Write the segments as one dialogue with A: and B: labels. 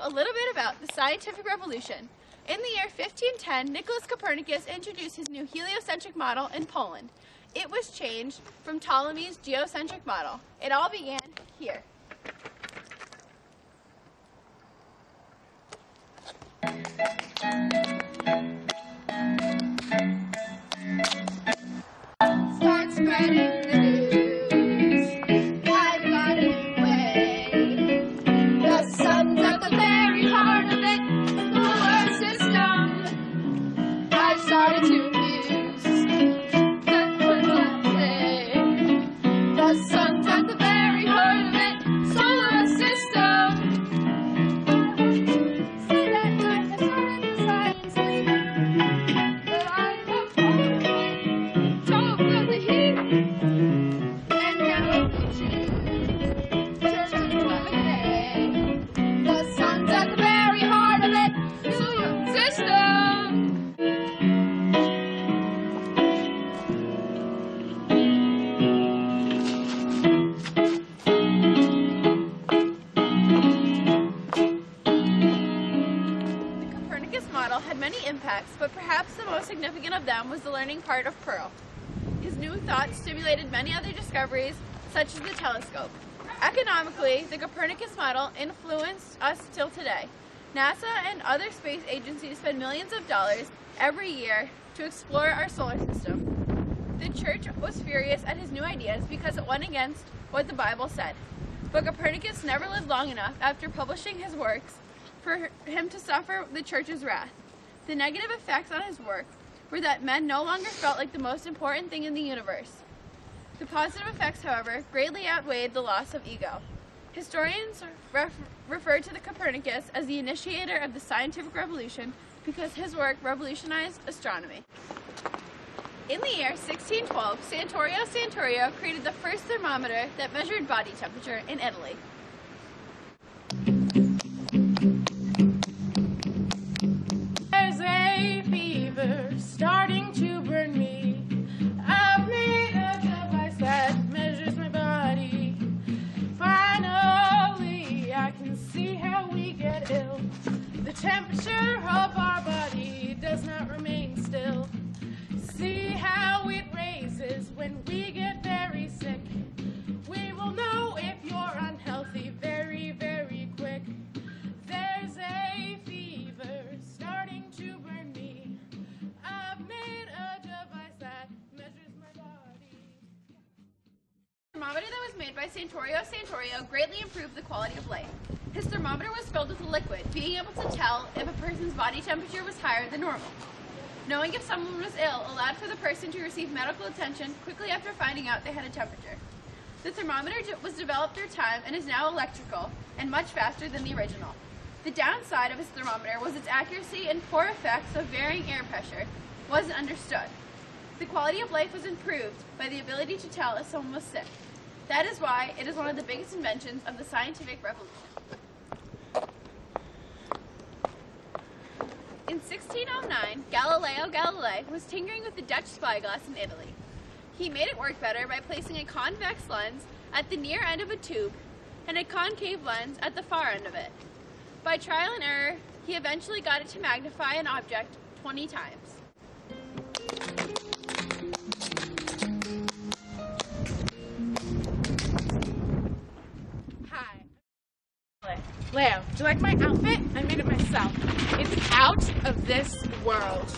A: a little bit about the scientific revolution. In the year 1510, Nicholas Copernicus introduced his new heliocentric model in Poland. It was changed from Ptolemy's geocentric model. It all began here. Start spreading the news. I've got a new way. The sun's at the very heart of it. The solar system. I've started to use the play. The sun's at the very heart of it. Solar system. Say that I have started the science league. But I have told them the heat. And now we choose churches to play. The sun's at the very heart of it. Solar system. The Copernicus model had many impacts, but perhaps the most significant of them was the learning part of Pearl. His new thoughts stimulated many other discoveries, such as the telescope. Economically, the Copernicus model influenced us till today. NASA and other space agencies spend millions of dollars every year to explore our solar system. The church was furious at his new ideas because it went against what the Bible said. But Copernicus never lived long enough after publishing his works for him to suffer the church's wrath. The negative effects on his work were that men no longer felt like the most important thing in the universe. The positive effects, however, greatly outweighed the loss of ego. Historians refer to the Copernicus as the initiator of the scientific revolution because his work revolutionized astronomy. In the year 1612, Santorio Santorio created the first thermometer that measured body temperature in Italy.
B: There's a fever starting to burn me. I've made a device that measures my body. Finally, I can see how we get ill. The temperature of our body does not remain still. See how it raises when we get very sick. We will know if you're unhealthy very, very quick. There's a fever starting to burn me. I've made a device that measures my body.
A: The thermometer that was made by Santorio Santorio greatly improved the quality of life. His thermometer was filled with a liquid, being able to tell if a person's body temperature was higher than normal. Knowing if someone was ill allowed for the person to receive medical attention quickly after finding out they had a temperature. The thermometer was developed through time and is now electrical and much faster than the original. The downside of his thermometer was its accuracy and poor effects of varying air pressure wasn't understood. The quality of life was improved by the ability to tell if someone was sick. That is why it is one of the biggest inventions of the scientific revolution. In 1609, Galileo Galilei was tinkering with the Dutch spyglass in Italy. He made it work better by placing a convex lens at the near end of a tube and a concave lens at the far end of it. By trial and error, he eventually got it to magnify an object 20 times.
B: Hi. Leo, do you like my outfit? I made it myself. It's out of this world.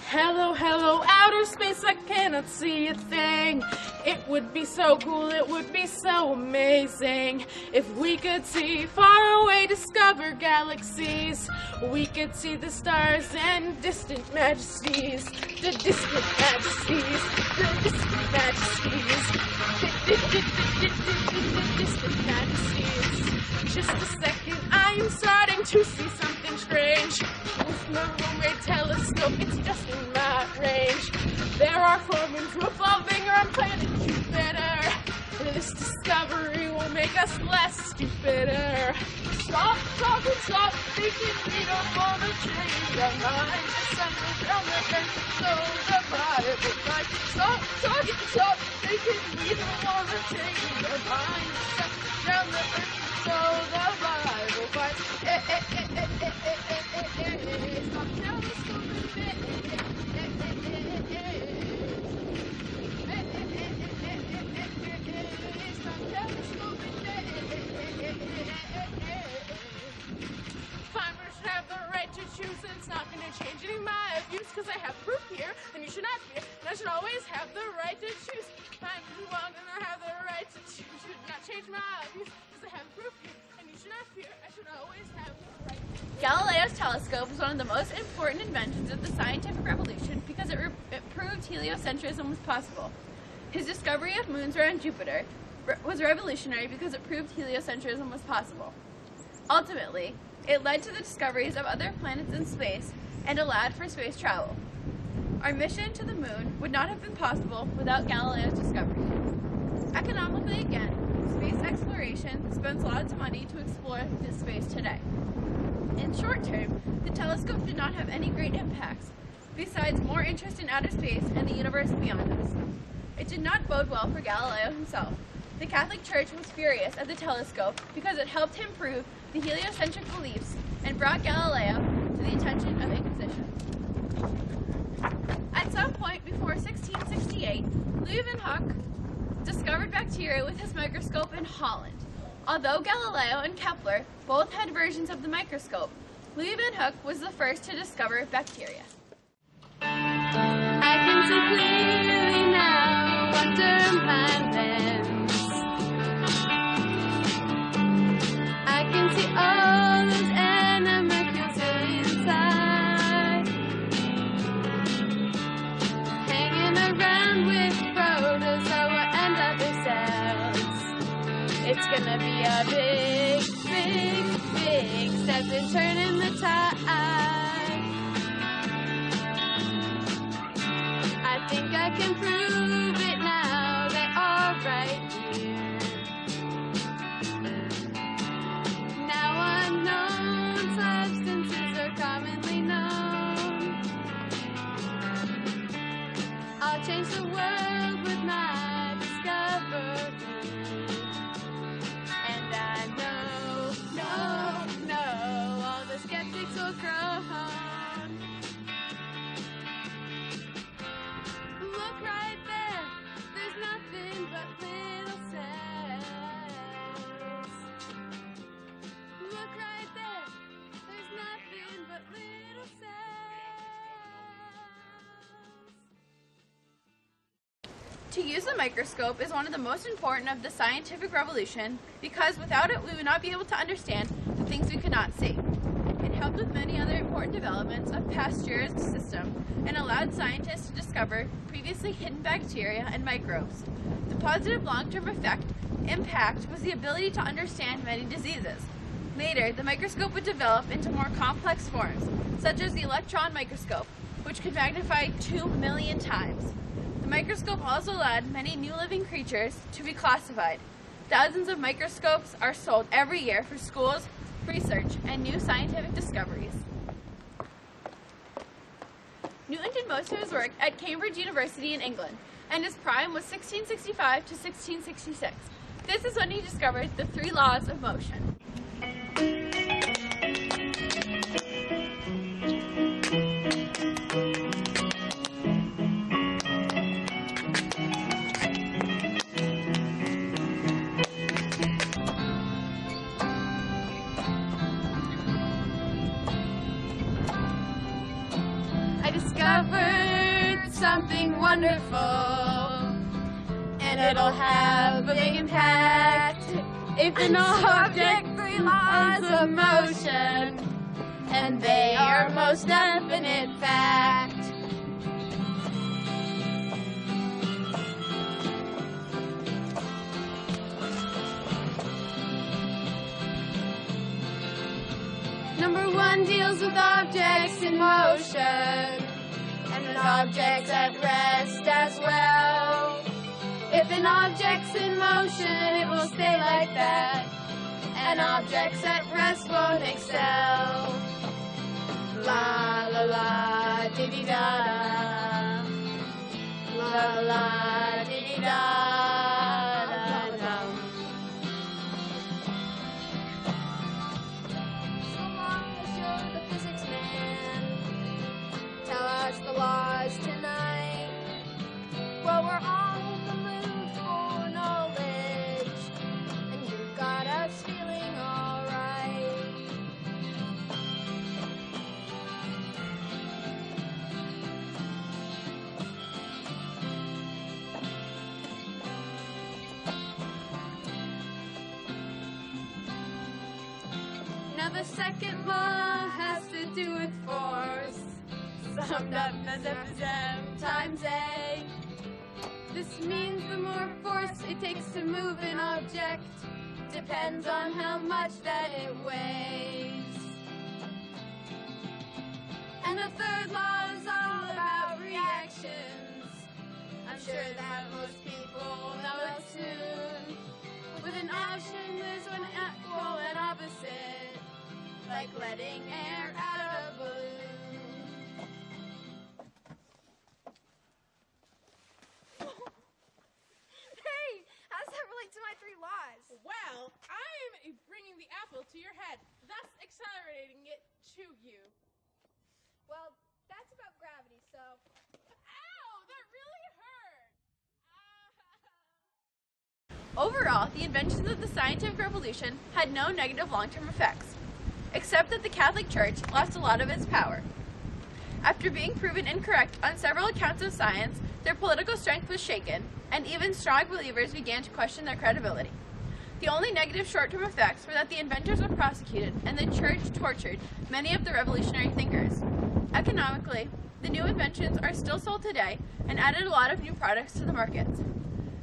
B: Hello, hello, outer space, I cannot see a thing. It would be so cool, it would be so amazing if we could see far away, discover galaxies. We could see the stars and distant majesties, the distant majesties, the distant majesties, the distant majesties. Just a second, I am starting to see something strange. With my roommate telescope, it's just in my range. There are full moons revolving around planet Jupiter. This discovery will make make us less stupider. Stop talking, stop thinking, we don't want to change our minds. Assemble down the earth, so the Bible fight. Stop talking, stop thinking, we don't want to change our minds. Assemble down the earth, so the Bible fight. Stop telescoping, Farmers have the right to choose, and it's not going to change any of my views, because I have proof here, and you should not fear, and I should always have the right to choose. I'm going to have the right to choose, should not change my views, because I have proof here, and you should not fear, I should always have the right to choose.
A: Galileo's telescope was one of the most important inventions of the scientific revolution because it proved heliocentrism was possible. His discovery of moons around Jupiter was revolutionary because it proved heliocentrism was possible. Ultimately, it led to the discoveries of other planets in space and allowed for space travel. Our mission to the moon would not have been possible without Galileo's discovery. Economically again, space exploration spends lots of money to explore this space today. In short term, the telescope did not have any great impacts, besides more interest in outer space and the universe beyond us. It did not bode well for Galileo himself. The Catholic Church was furious at the telescope because it helped him prove the heliocentric beliefs and brought Galileo to the attention of Inquisition. At some point before 1668, Leeuwenhoek discovered bacteria with his microscope in Holland. Although Galileo and Kepler both had versions of the microscope, Leeuwenhoek was the first to discover bacteria.
C: I can see clearly now under my lens. I can see all those animalcules inside, hanging around with protozoa and other cells. It's gonna be a big, big, big step in turning the tide. I think I can prove it now, they are right here. Now unknown substances are commonly known. I'll change the world with my discovery. And I know, all the skeptics will groan. Look right there, there's nothing but little cells. Look right there, there's nothing but little cells.
A: To use a microscope is one of the most important of the scientific revolution because without it we would not be able to understand the things we could not see. It helped with many other important developments of Pasteur's system and allowed scientists to discover previously hidden bacteria and microbes. The positive long-term impact was the ability to understand many diseases. Later, the microscope would develop into more complex forms, such as the electron microscope, which could magnify 2 million times. The microscope also allowed many new living creatures to be classified. Thousands of microscopes are sold every year for schools, research, and new scientific discoveries. Newton did most of his work at Cambridge University in England, and his prime was 1665 to 1666. This is when he discovered the 3 laws of motion.
C: I discovered something wonderful, and it'll have a big impact. If an object 3 laws of motion, and they are most definite fact. Number 1 deals with objects in motion, and with objects at rest as well. If an object's in motion, it will stay like that. And objects at rest won't excel. La la la, diddy da da. La la la, diddy da da da. So long as you're the physics man, tell us the laws tonight. Well, we're all in the mood for knowledge, and you've got us feeling alright. Now the second law has to do with force. Summed up as M times A. This means the more force it takes to move an object depends on how much that it weighs. And the third law is all about reactions. I'm sure that most people know it soon. With an option, there's one equal and opposite, like letting air out of a balloon.
D: To my 3 laws.
B: Well, I'm bringing the apple to your head, thus accelerating it to you.
D: Well, that's about gravity, so.
B: Ow, that really hurt.
A: Overall, the inventions of the scientific revolution had no negative long-term effects, except that the Catholic Church lost a lot of its power. After being proven incorrect on several accounts of science, their political strength was shaken, and even strong believers began to question their credibility. The only negative short-term effects were that the inventors were prosecuted and the church tortured many of the revolutionary thinkers. Economically, the new inventions are still sold today and added a lot of new products to the markets.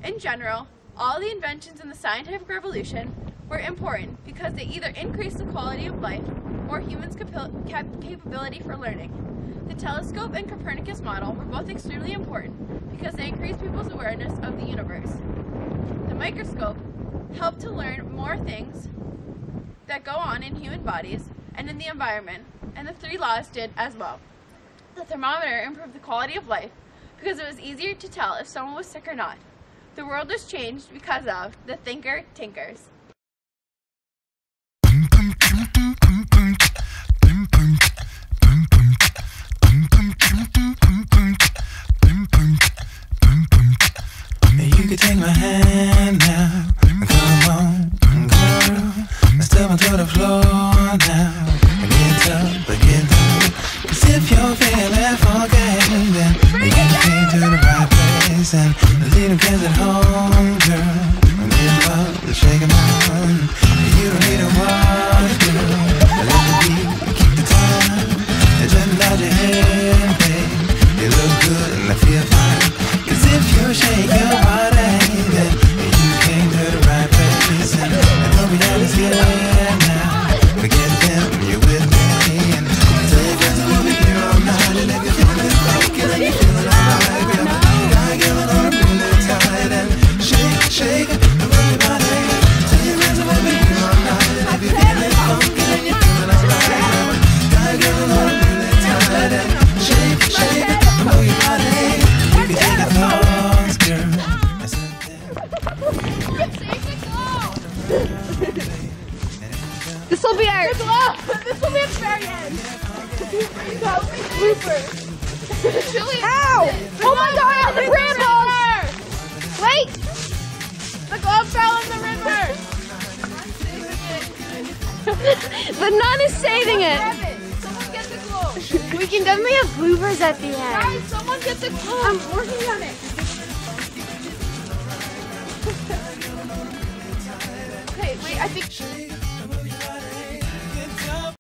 A: In general, all the inventions in the scientific revolution were important because they either increased the quality of life or humans' capability for learning. The telescope and Copernicus model were both extremely important because they increased people's awareness of the universe. The microscope helped to learn more things that go on in human bodies and in the environment, and the 3 laws did as well. The thermometer improved the quality of life because it was easier to tell if someone was sick or not. The world was changed because of the thinker tinkers.
E: You can take my hand now, come on, girl. Step onto the floor now, get up, cause if you're feeling funky, then you came to the right place, and leave them kids at home, girl. Get up, shake them on. You don't need a watch, girl. Let the beat keep the time. Just nod your head, babe. You look good and I feel fine. Cause if you shake your body, then you came to the right place. And don't be honest here now. Forget them, you're with me. And tell your friends I will be here all night. And if you're feeling funky, then you're feeling alright. Grab a guy, give it on a really tight. And shake, shake, and roll your body. Tell your friends I will be here all night. And if you're feeling funky, then you're feeling alright. Grab a guy, give it on a really tight. And shake, shake, and roll your body. You can take the thongs, girl.
D: This will be our.
B: This will be at the very end.
D: Ow! Oh my god, the brambles! Wait!
B: The glove fell in the river.
D: The nun is saving it.
B: Someone get the glove.
D: We can definitely have bloopers at the end.
B: Guys, someone get the glove.
D: I'm working on it.
B: Okay, wait, I think.